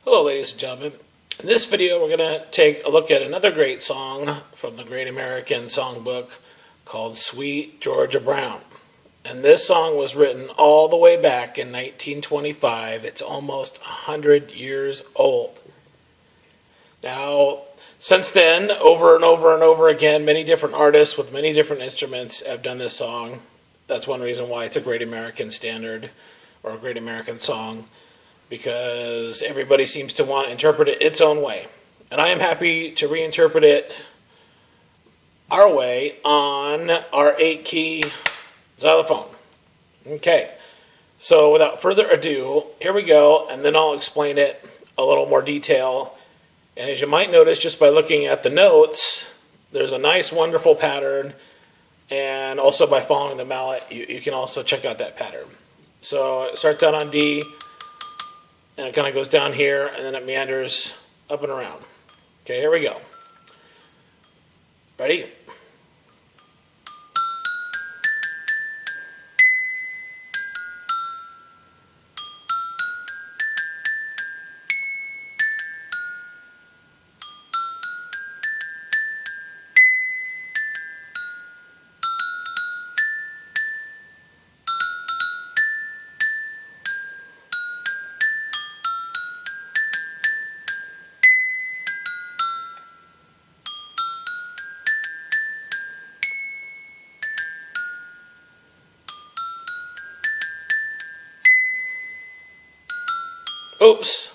Hello ladies and gentlemen. In this video we're going to take a look at another great song from the Great American Songbook called Sweet Georgia Brown. And this song was written all the way back in 1925. It's almost 100 years old. Now, since then, over and over and over again, many different artists with many different instruments have done this song. That's one reason why it's a Great American standard or a Great American song, because everybody seems to want to interpret it its own way. And I am happy to reinterpret it our way on our 8-key xylophone. Okay, so without further ado, here we go, and then I'll explain it a little more detail. And as you might notice just by looking at the notes, there's a nice, wonderful pattern, and also by following the mallet, you can also check out that pattern. So it starts out on D, and it kind of goes down here, and then it meanders up and around. Okay, here we go. Ready? Oops.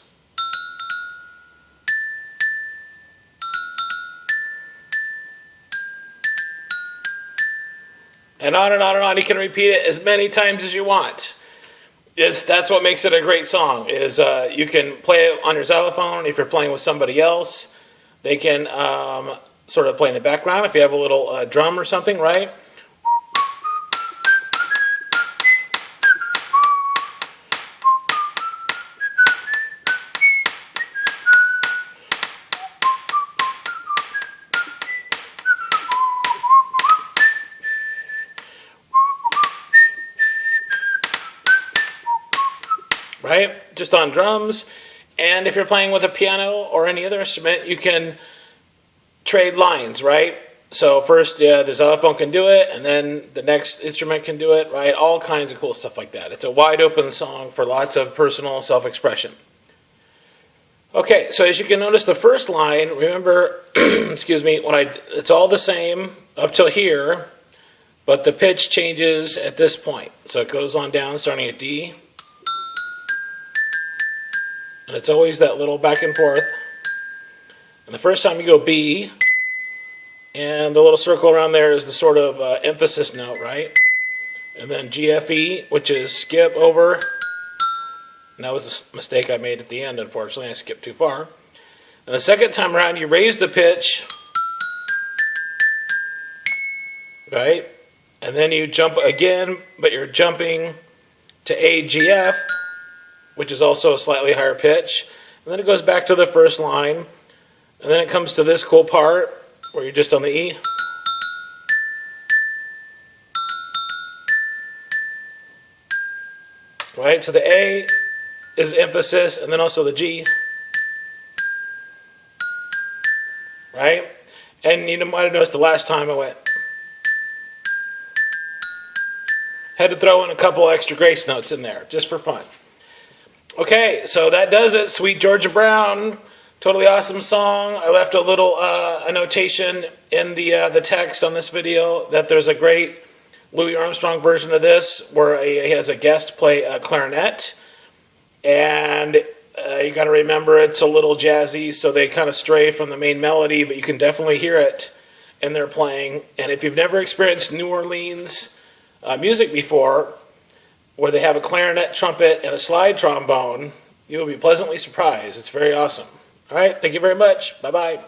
And on and on and on. You can repeat it as many times as you want. That's what makes it a great song, is you can play it on your xylophone. If you're playing with somebody else, they can sort of play in the background if you have a little drum or something, right? Right? Just on drums. And if you're playing with a piano or any other instrument, you can trade lines, right? So first, the xylophone can do it, and then the next instrument can do it, right? All kinds of cool stuff like that. It's a wide open song for lots of personal self-expression. Okay, so as you can notice, the first line, remember, excuse me, it's all the same up till here, but the pitch changes at this point. So it goes on down, starting at D. And it's always that little back and forth. And the first time you go B, and the little circle around there is the sort of emphasis note, right? And then GFE, which is skip over. And that was a mistake I made at the end, unfortunately. I skipped too far. And the second time around, you raise the pitch, right? And then you jump again, but you're jumping to A, G, F, which is also a slightly higher pitch. And then it goes back to the first line. And then it comes to this cool part where you're just on the E. Right, so the A is emphasis, and then also the G. Right? And you might have noticed the last time I went. Had to throw in a couple extra grace notes in there, just for fun. Okay, so that does it. Sweet Georgia Brown, totally awesome song. I left a little annotation in the text on this video that there's a great Louis Armstrong version of this where he has a guest play a clarinet. And you got to remember it's a little jazzy, so they kind of stray from the main melody, but you can definitely hear it in their playing. And if you've never experienced New Orleans music before, where they have a clarinet, trumpet, and a slide trombone, you will be pleasantly surprised. It's very awesome. All right, thank you very much. Bye-bye.